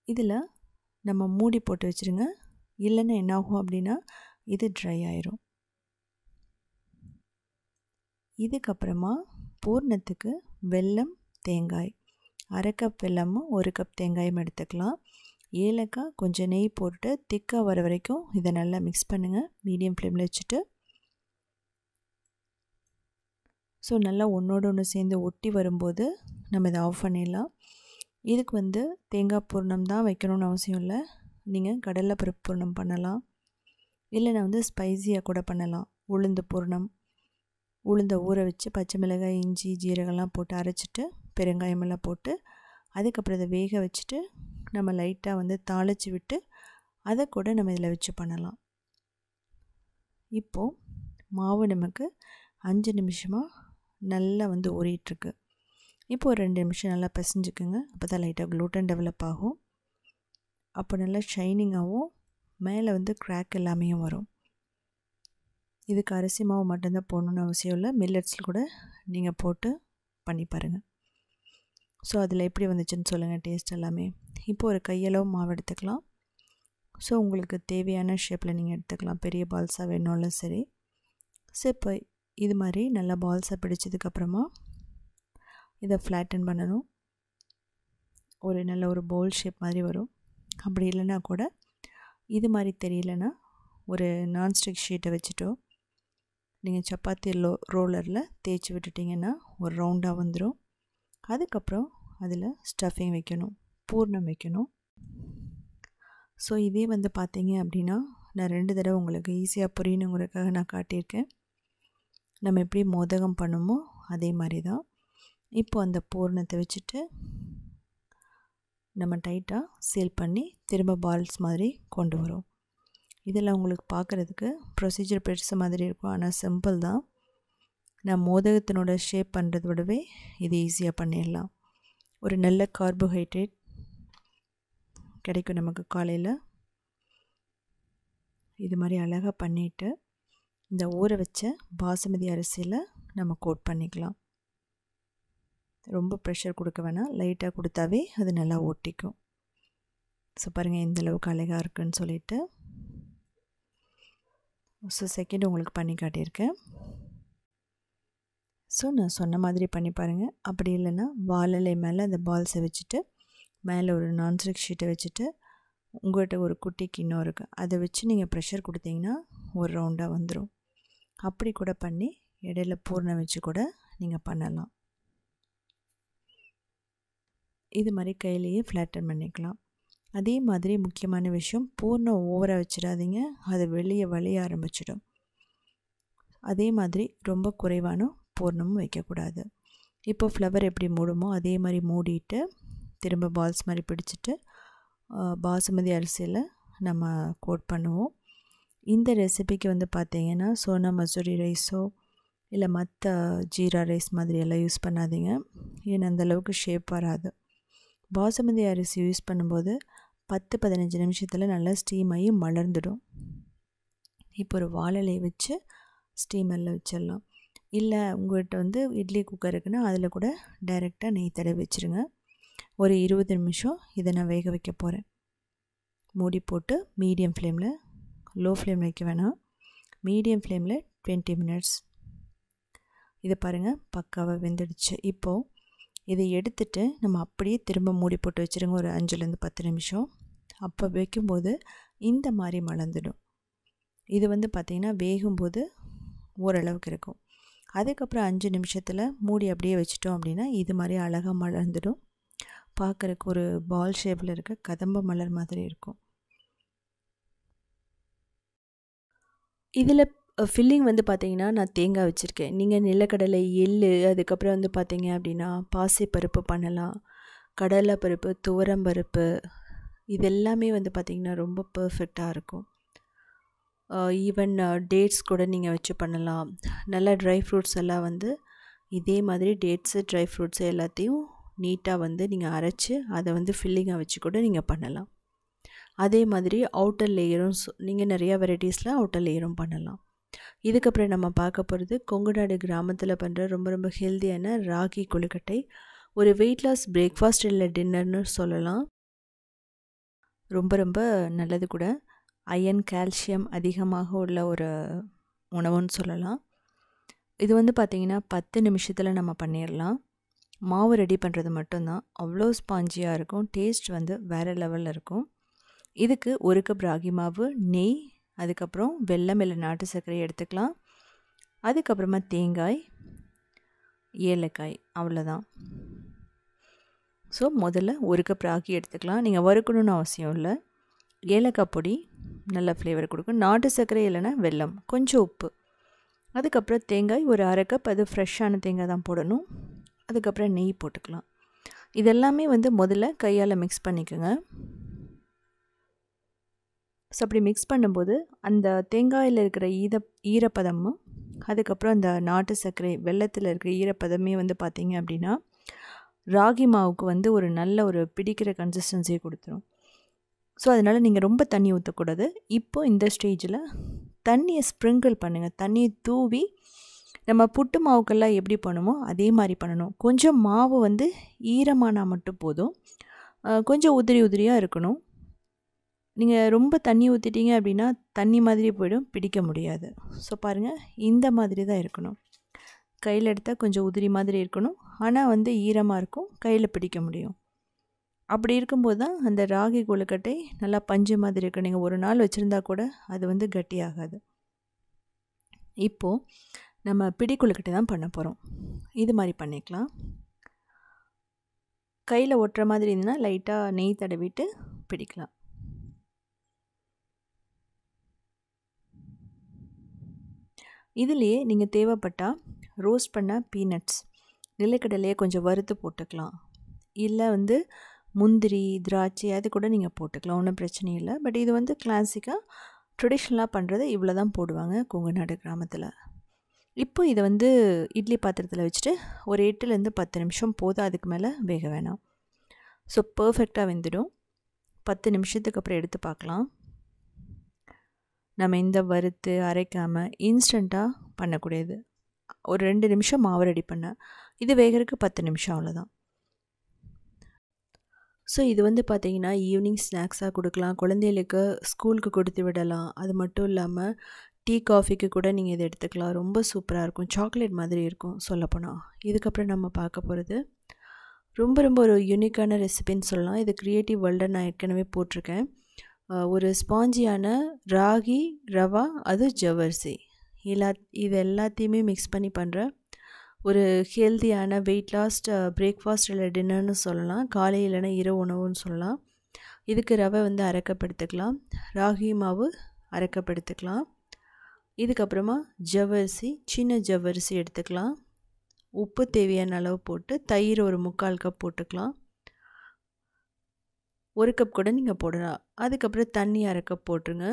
இதில் நம்ம மூடி போட்டு வச்சுருங்க. இல்லைன்னா என்னாகும் அப்படின்னா இது ட்ரை ஆயிரும். இதுக்கப்புறமா பூர்ணத்துக்கு வெல்லம், தேங்காய், 1/2 கப் வெல்லமும் 1 கப் தேங்காயும் எடுத்துக்கலாம். ஏலக்காய், கொஞ்சம் நெய் போட்டு திக்காக வர வரைக்கும் இதை நல்லா மிக்ஸ் பண்ணுங்கள் மீடியம் ஃப்ளேமில் வச்சுட்டு. ஸோ நல்லா ஒன்றோடு ஒன்று சேர்ந்து ஒட்டி வரும்போது நம்ம இதை ஆஃப் பண்ணிடலாம். இதுக்கு வந்து தேங்காய் பூர்ணம் தான் வைக்கணும்னு அவசியம் இல்லை. நீங்கள் கடலைப்பருப்பு பூர்ணம் பண்ணலாம், இல்லைன்னா வந்து ஸ்பைஸியாக கூட பண்ணலாம். உளுந்து பூர்ணம், உளுந்தை ஊற வச்சு பச்சை மிளகாய், இஞ்சி, ஜீரகம்லாம் போட்டு அரைச்சிட்டு பெருங்காயமெல்லாம் போட்டு அதுக்கப்புறம் இதை வேக வச்சுட்டு நம்ம லைட்டாக வந்து தாளித்து விட்டு அதை கூட நம்ம இதில் வச்சு பண்ணலாம். இப்போது மாவு நமக்கு 5 நிமிஷமாக நல்லா வந்து ஊறிட்டுருக்கு. இப்போ ஒரு 2 நிமிஷம் நல்லா பிசைஞ்சுக்குங்க. அப்போ தான் லைட்டாக க்ளூட்டன் டெவலப் ஆகும். அப்போ நல்லா ஷைனிங்காகவும் மேலே வந்து கிராக் எல்லாமே வரும். இதுக்கு அரிசி மாவு மட்டும்தான் போடணுன்னு அவசியம் இல்லை. மில்லட்ஸில் கூட நீங்கள் போட்டு பண்ணி பாருங்கள். ஸோ அதில் எப்படி வந்துச்சுன்னு சொல்லுங்கள் டேஸ்ட் எல்லாமே. இப்போ ஒரு கையளவு மாவு எடுத்துக்கலாம். ஸோ உங்களுக்கு தேவையான ஷேப்பில் நீங்கள் எடுத்துக்கலாம். பெரிய பால்ஸாக வேணும்னாலும் சரி. ஸோ இப்போ இது மாதிரி நல்லா பால்ஸாக பிடிச்சதுக்கப்புறமா இதை ஃப்ளாட்டன் பண்ணணும். ஒரு நல்ல ஒரு பவுல் ஷேப் மாதிரி வரும். அப்படி இல்லைன்னா கூட இது மாதிரி தெரியலனா ஒரு நான்ஸ்டிக் ஷீட்டை வச்சுட்டோ நீங்கள் சப்பாத்தி ரோலரில் தேய்ச்சி விட்டுட்டிங்கன்னா ஒரு ரவுண்டாக வந்துடும். அதுக்கப்புறம் அதில் ஸ்டஃபிங் வைக்கணும், பூர்ணம் வைக்கணும். ஸோ இதே வந்து பார்த்தீங்க அப்படின்னா நான் 2 தடவை உங்களுக்கு ஈஸியாக புரியணுங்கிறதுக்காக நான் காட்டியிருக்கேன். நம்ம எப்படி மோதகம் பண்ணுமோ அதே மாதிரி தான். இப்போ அந்த பூர்ணத்தை வச்சுட்டு நம்ம டைட்டாக சீல் பண்ணி திரும்ப பால்ஸ் மாதிரி கொண்டு வரோம். இதில் உங்களுக்கு பார்க்குறதுக்கு ப்ரொசீஜர் பெருசு மாதிரி இருக்கும், ஆனால் சிம்பிள் தான். நான் மோதகத்தினோட ஷேப் பண்ணுறத விடவே இது ஈஸியாக பண்ணிடலாம். ஒரு நல்ல கார்போஹைட்ரேட் கிடைக்கும் நமக்கு காலையில். இது மாதிரி அழகாக பண்ணிவிட்டு இந்த ஊற வச்ச பாசுமதி அரிசியில் நம்ம கோட் பண்ணிக்கலாம். ரொம்ப ப்ரெஷர் கொடுக்க வேணாம், லைட்டாக கொடுத்தாவே அது நல்லா ஒட்டிக்கும். ஸோ பாருங்கள் எந்த அளவுக்கு அழகாக இருக்குன்னு சொல்லிட்டு. ஸோ செகண்ட் உங்களுக்கு பண்ணி காட்டியிருக்கேன். ஸோ நான் சொன்ன மாதிரி பண்ணி பாருங்கள். அப்படி இல்லைன்னா வாழலை மேலே அந்த பால்ஸை வச்சுட்டு மேலே ஒரு நான்ஸ்டிக் ஷீட்டை வச்சுட்டு உங்கள்கிட்ட ஒரு குட்டி கிண்ணம் இருக்குது, அதை வச்சு நீங்கள் ப்ரெஷர் கொடுத்தீங்கன்னா ஒரு ரவுண்டாக வந்துடும். அப்படி கூட பண்ணி இடையில பூர்ணம் வச்சு கூட நீங்கள் பண்ணலாம். இது மாதிரி கையிலேயே ஃப்ளாட்டன் பண்ணிக்கலாம். அதே மாதிரி முக்கியமான விஷயம், பூர்ணம் ஓவராக வச்சிடாதீங்க, அது வெளியே வளைய ஆரம்பிச்சிடும். அதே மாதிரி ரொம்ப குறைவான பூர்ணமும் வைக்கக்கூடாது. இப்போ ஃப்ளவர் எப்படி மூடுமோ அதே மாதிரி மூடிட்டு திரும்ப பால்ஸ் மாதிரி பிடிச்சிட்டு பாசுமதி அரிசியில் நம்ம கோட் பண்ணுவோம். இந்த ரெசிபிக்கு வந்து பார்த்திங்கன்னா சோனா மசூரி ரைஸோ இல்லை மற்ற ஜீரா ரைஸ் மாதிரியெல்லாம் யூஸ் பண்ணாதீங்க, ஏன்னா அந்தளவுக்கு ஷேப் வராது. பாசுமதி அரிசி யூஸ் பண்ணும்போது 10-15 நிமிஷத்தில் நல்லா ஸ்டீம் ஆகி மலர்ந்துடும். இப்போ ஒரு வாழலை வச்சு ஸ்டீமரில் வச்சிடலாம். இல்லை உங்கள்கிட்ட வந்து இட்லி குக்கர் இருக்குன்னா அதில் கூட டைரெக்டாக நெய் தடவி வச்சுருங்க. ஒரு 20 நிமிஷம் இதை நான் வேக வைக்க போகிறேன். மூடி போட்டு மீடியம் ஃப்ளேமில், லோ ஃப்ளேமில் வைக்க வேணாம், மீடியம் ஃப்ளேமில் 20 மினிட்ஸ். இதை பாருங்கள் பக்காவாக வெந்துடுச்சு. இப்போது இதை எடுத்துட்டு நம்ம அப்படியே திரும்ப மூடி போட்டு வச்சுருங்க ஒரு 5-10 நிமிஷம். அப்போ வைக்கும்போது இந்த மாதிரி மலர்ந்துடும். இது வந்து பார்த்திங்கன்னா வேகும்போது ஓரளவுக்கு இருக்கும். அதுக்கப்புறம் 5 நிமிஷத்தில் மூடி அப்படியே வச்சிட்டோம் அப்படின்னா இது மாதிரி அழகாக மலர்ந்துடும். பார்க்குறக்கு ஒரு பால் ஷேப்பில் இருக்க கதம்ப மலர் மாதிரி இருக்கும். இதில் ஃபில்லிங் வந்து பார்த்திங்கன்னா நான் தேங்காய் வச்சுருக்கேன். நீங்கள் நிலக்கடலை, எள், அதுக்கப்புறம் வந்து பார்த்திங்க அப்படின்னா பாசிப்பருப்பு பண்ணலாம், கடலைப்பருப்பு, துவரம்பருப்பு, இது எல்லாமே வந்து பார்த்திங்கன்னா ரொம்ப பர்ஃபெக்டாக இருக்கும். ஈவன் டேட்ஸ் கூட நீங்கள் வச்சு பண்ணலாம். நல்லா ட்ரை ஃப்ரூட்ஸ் எல்லாம் வந்து இதே மாதிரி டேட்ஸு, ட்ரை ஃப்ரூட்ஸு எல்லாத்தையும் நீட்டாக வந்து நீங்கள் அரைச்சி அதை வந்து ஃபில்லிங்காக வச்சு கூட நீங்கள் பண்ணலாம். அதே மாதிரி அவுட்டர் லேயரும் நீங்கள் நிறையா வெரைட்டிஸில் அவுட்டர் லேயரும் பண்ணலாம். இதுக்கப்புறம் நம்ம பார்க்க போகிறது கொங்கு நாடு கிராமத்தில் பண்ணுற ரொம்ப ரொம்ப ஹெல்த்தியான ராகி கொழுக்கட்டை. ஒரு வெயிட் லாஸ் பிரேக்ஃபாஸ்ட் இல்லை டின்னர்னு சொல்லலாம். ரொம்ப ரொம்ப நல்லது கூட. அயன், கால்சியம் அதிகமாக உள்ள ஒரு உணவுன்னு சொல்லலாம். இது வந்து பார்த்திங்கன்னா 10 நிமிஷத்தில் நம்ம பண்ணிடலாம். மாவு ரெடி பண்ணுறது மட்டும்தான். அவ்வளோ ஸ்பாஞ்சியாக இருக்கும். டேஸ்ட் வந்து வேறு லெவலில் இருக்கும். இதுக்கு 1 கப் ராகி மாவு, நெய், அதுக்கப்புறம் வெல்லம் இல்லை நாட்டு சர்க்கரை எடுத்துக்கலாம். அதுக்கப்புறமா தேங்காய், ஏலக்காய், அவ்வளோதான். ஸோ முதல்ல 1 கப் ராகி எடுத்துக்கலாம். நீங்கள் வறுக்கணுன்னு அவசியம் இல்லை. ஏலக்காய் பொடி நல்ல ஃப்ளேவர் கொடுக்கும். நாட்டு சர்க்கரை இல்லைன்னா வெல்லம், கொஞ்சம் உப்பு, அதுக்கப்புறம் தேங்காய் ஒரு 1/2 கப், அது ஃப்ரெஷ்ஷான தேங்காய் தான் போடணும். அதுக்கப்புறம் நெய் போட்டுக்கலாம். இதெல்லாமே வந்து முதல்ல கையால் மிக்ஸ் பண்ணிக்கோங்க. ஸோ அப்படி மிக்ஸ் பண்ணும்போது அந்த தேங்காயில் இருக்கிற ஈரப்பதமும் அதுக்கப்புறம் அந்த நாட்டு சர்க்கரை வெல்லத்தில் இருக்கிற ஈரப்பதமே வந்து பார்த்திங்க அப்படின்னா ராகி மாவுக்கு வந்து ஒரு நல்ல ஒரு பிடிக்கிற கன்சிஸ்டன்சியை கொடுத்துரும். ஸோ அதனால் நீங்கள் ரொம்ப தண்ணி ஊற்றக்கூடாது. இப்போது இந்த ஸ்டேஜில் தண்ணியை ஸ்ப்ரிங்கிள் பண்ணுங்கள். தண்ணியை தூவி நம்ம புட்டு மாவுக்கெல்லாம் எப்படி பண்ணுமோ அதே மாதிரி பண்ணணும். கொஞ்சம் மாவு வந்து ஈரமானால் மட்டும் போதும், கொஞ்சம் உதிரியாக இருக்கணும். நீங்கள் ரொம்ப தண்ணி ஊற்றிட்டீங்க அப்படின்னா தண்ணி மாதிரி போய்டும், பிடிக்க முடியாது. ஸோ பாருங்கள் இந்த மாதிரி தான் இருக்கணும். கையில் எடுத்தால் கொஞ்சம் உதிரி மாதிரி இருக்கணும், ஆனால் வந்து ஈரமாக இருக்கும், கையில் பிடிக்க முடியும். அப்படி இருக்கும்போது தான் அந்த ராகி கொழுக்கட்டை நல்லா பஞ்சு மாதிரி இருக்கும். நீங்கள் ஒரு நாள் வச்சுருந்தா கூட அது வந்து கட்டியாகாது. இப்போது நம்ம பிடி கொழுக்கட்டை தான் பண்ண போகிறோம். இது மாதிரி பண்ணிக்கலாம். கையில் ஒட்டுற மாதிரி இருந்ததுன்னா லைட்டாக நெய் தடவிட்டு பிடிக்கலாம். இதுலேயே நீங்கள் தேவைப்பட்டால் ரோஸ்ட் பண்ண பீனட்ஸ், நிலக்கடலையை கொஞ்சம் வறுத்து போட்டுக்கலாம். இல்லை வந்து முந்திரி, திராட்சை அது கூட நீங்கள் போட்டுக்கலாம், ஒன்றும் பிரச்சனை இல்லை. பட் இது வந்து கிளாசிக்காக ட்ரெடிஷ்னலாக பண்ணுறது இவ்வளோ தான் போடுவாங்க கொங்குநாடு கிராமத்தில். இப்போ இதை வந்து இட்லி பாத்திரத்தில் வச்சுட்டு ஒரு 8லேருந்து 10 நிமிஷம் போதும், அதுக்கு மேலே வேக வேணாம். ஸோ பர்ஃபெக்டாக வெந்துடும். 10 நிமிஷத்துக்கு அப்புறம் எடுத்து பார்க்கலாம். நம்ம இந்த வறுத்து அரைக்காமல் இன்ஸ்டண்ட்டாக பண்ணக்கூடியது. ஒரு 2 நிமிஷம் மாவு ரெடி பண்ண, இது வேகிறதுக்கு 10 நிமிஷம் அவ்வளோதான். ஸோ இது வந்து பார்த்திங்கன்னா ஈவினிங் ஸ்நாக்ஸாக கொடுக்கலாம், குழந்தைகளுக்கு ஸ்கூலுக்கு கொடுத்து விடலாம். அது மட்டும் இல்லாமல் டீ காஃபிக்கு கூட நீங்கள் இதை எடுத்துக்கலாம். ரொம்ப சூப்பராக இருக்கும், சாக்லேட் மாதிரி இருக்கும் சொல்லப்போனால். இதுக்கப்புறம் நம்ம பார்க்க போகிறது ரொம்ப ஒரு யூனிக்கான ரெசிபின்னு சொல்லலாம். இது க்ரியேட்டிவ் வேர்ல்டை நான் ஏற்கனவே போட்டிருக்கேன். ஒரு ஸ்பாஞ்சியான ராகி, ரவா, அது ஜவ்வரிசி இது எல்லாத்தையுமே மிக்ஸ் பண்ணி பண்ணுற ஒரு ஹெல்த்தியான வெயிட் லாஸ்ட் பிரேக்ஃபாஸ்ட் இல்லை டின்னர்னு சொல்லலாம். காலை இல்லைனா இரவு உணவுன்னு சொல்லலாம். இதுக்கு ரவை வந்து அரைக்கப்படுத்திக்கலாம், ராகி மாவு அரைக்கப்படுத்திக்கலாம். இதுக்கப்புறமா ஜவ்வரிசி, சின்ன ஜவ்வரிசி எடுத்துக்கலாம். உப்பு தேவையான அளவு போட்டு, தயிர் ஒரு 3/4 கப் போட்டுக்கலாம். 1 கப் கூட நீங்கள் போடலாம். அதுக்கப்புறம் தண்ணி 1/2 கப் போட்டுருங்க.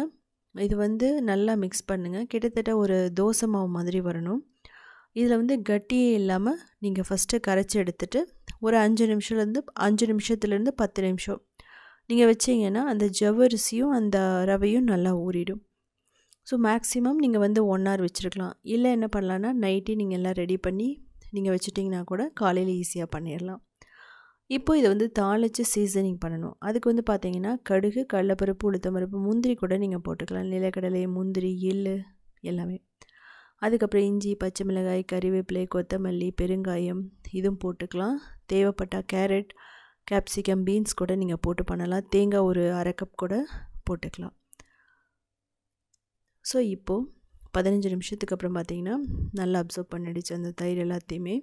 இது வந்து நல்லா மிக்ஸ் பண்ணுங்கள். கிட்டத்தட்ட ஒரு தோசை மாவு மாதிரி வரணும். இதில் வந்து கட்டியே இல்லாமல் நீங்கள் ஃபஸ்ட்டு கரைச்சி எடுத்துகிட்டு ஒரு 5 நிமிஷத்துலேருந்து 10 நிமிஷம் நீங்கள் வச்சிங்கன்னா அந்த ஜவ்வரிசியும் அந்த ரவையும் நல்லா ஊறிடும். ஸோ மேக்ஸிமம் நீங்கள் வந்து 1 hour வச்சுருக்கலாம். இல்லை என்ன பண்ணலான்னா நைட்டே நீங்கள் எல்லாம் ரெடி பண்ணி நீங்கள் வச்சுட்டிங்கன்னா கூட காலையில் ஈஸியாக பண்ணிடலாம். இப்போ இதை வந்து தாளித்து சீசனிங் பண்ணணும். அதுக்கு வந்து பார்த்திங்கன்னா கடுகு, கடலைப்பருப்பு, உளுத்தம்பருப்பு, முந்திரி கூட நீங்கள் போட்டுக்கலாம். நிலக்கடலை, முந்திரி, எள்ளு எல்லாமே. அதுக்கப்புறம் இஞ்சி, பச்சை மிளகாய், கறிவேப்பிலை, கொத்தமல்லி, பெருங்காயம் இதுவும் போட்டுக்கலாம். தேவைப்பட்டால் கேரட், கேப்சிகம், பீன்ஸ் கூட நீங்கள் போட்டு பண்ணலாம். தேங்காய் ஒரு 1/2 கப் கூட போட்டுக்கலாம். ஸோ இப்போது 15 நிமிஷத்துக்கு அப்புறம் பார்த்திங்கன்னா நல்லா அப்சர்வ் பண்ணிடுச்சு அந்த தயிர் எல்லாத்தையுமே.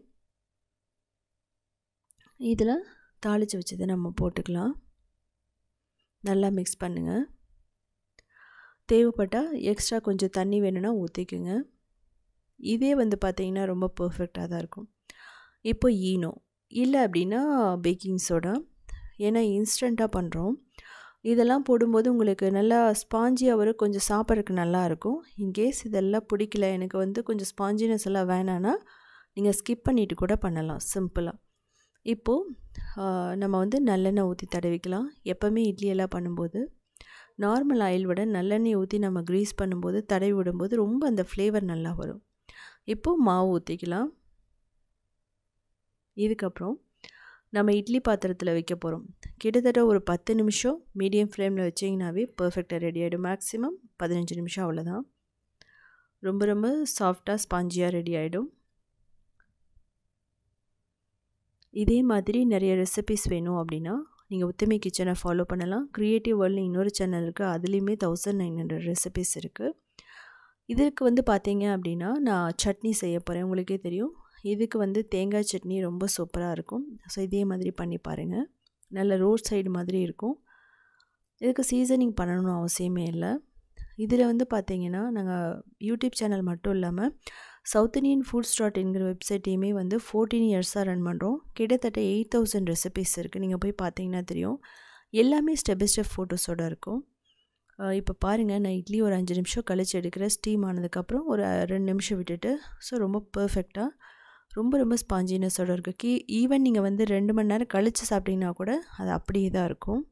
இதில் தாளித்து வச்சதை நம்ம போட்டுக்கலாம். நல்லா மிக்ஸ் பண்ணுங்கள். தேவைப்பட்டால் எக்ஸ்ட்ரா கொஞ்சம் தண்ணி வேணும்னா ஊற்றிக்குங்க. இதே வந்து பார்த்திங்கன்னா ரொம்ப பர்ஃபெக்டாக தான் இருக்கும். இப்போ ஈனோ இல்லை அப்படின்னா பேக்கிங் சோடா, ஏன்னா இன்ஸ்டண்ட்டாக பண்ணுறோம். இதெல்லாம் போடும்போது உங்களுக்கு நல்லா ஸ்பாஞ்சியாக வரும், கொஞ்சம் சாப்பிட்றதுக்கு நல்லாயிருக்கும். இன்கேஸ் இதெல்லாம் பிடிக்கல, எனக்கு வந்து கொஞ்சம் ஸ்பாஞ்சினஸ் எல்லாம் வேணான்னா நீங்கள் ஸ்கிப் பண்ணிவிட்டு கூட பண்ணலாம் சிம்பிளாக. இப்போது நம்ம வந்து நல்லெண்ணெய் ஊற்றி தடவிக்கலாம். எப்போவுமே இட்லி எல்லாம் பண்ணும்போது நார்மல் ஆயில் விட நல்லெண்ணெய் ஊற்றி நம்ம க்ரீஸ் பண்ணும்போது தடவி விடும்போது ரொம்ப அந்த ஃப்ளேவர் நல்லா வரும். இப்போது மாவு ஊற்றிக்கலாம். இதுக்கப்புறம் நம்ம இட்லி பாத்திரத்தில் வைக்க போகிறோம். கிட்டத்தட்ட ஒரு 10 நிமிஷம் மீடியம் ஃப்ளேமில் வச்சிங்கனாவே பர்ஃபெக்டாக ரெடி ஆகிடும். மேக்ஸிமம் 15 நிமிஷம் அவ்வளோதான். ரொம்ப சாஃப்டாக ஸ்பாஞ்சியாக ரெடி ஆகிடும். இதே மாதிரி நிறைய ரெசிபிஸ் வேணும் அப்படின்னா நீங்கள் உத்தமி கிச்சனை ஃபாலோ பண்ணலாம். க்ரியேட்டிவ் வேர்ல்டு இன்னொரு சேனல் இருக்குது, அதுலேயுமே 1900 ரெசிபிஸ் இருக்குது. இதுக்கு வந்து பார்த்தீங்க அப்படின்னா நான் சட்னி செய்ய போகிறேன். உங்களுக்கே தெரியும், இதுக்கு வந்து தேங்காய் சட்னி ரொம்ப சூப்பராக இருக்கும். ஸோ இதே மாதிரி பண்ணி பாருங்கள். நல்ல ரோட் சைடு மாதிரி இருக்கும். இதுக்கு சீசனிங் பண்ணணும்னு அவசியமே இல்லை. இதில் வந்து பார்த்திங்கன்னா நாங்கள் யூடியூப் சேனல் மட்டும் இல்லாமல் சவுத் இண்டியன் foods.inங்கிற வெப்சைட்டையுமே வந்து 14 இயர்ஸாக ரன் பண்ணுறோம். கிட்டத்தட்ட 8000 ரெசிபிஸ் இருக்குது. நீங்கள் போய் பார்த்தீங்கன்னா தெரியும். எல்லாமே ஸ்டெப் பை ஸ்டெப் ஃபோட்டோஸோடு இருக்கும். இப்போ பாருங்கள், நான் இட்லி ஒரு 5 நிமிஷம் கழித்து எடுக்கிற. ஸ்டீம் ஆனதுக்கப்புறம் ஒரு 2 நிமிஷம் விட்டுட்டு, ஸோ ரொம்ப பர்ஃபெக்டாக ரொம்ப ஸ்பாஞ்சினஸோடு இருக்குது. ஈவன் நீங்கள் வந்து 2 மணி நேரம் கழித்து சாப்பிட்டிங்கன்னா கூட அது அப்படியே தான் இருக்கும்.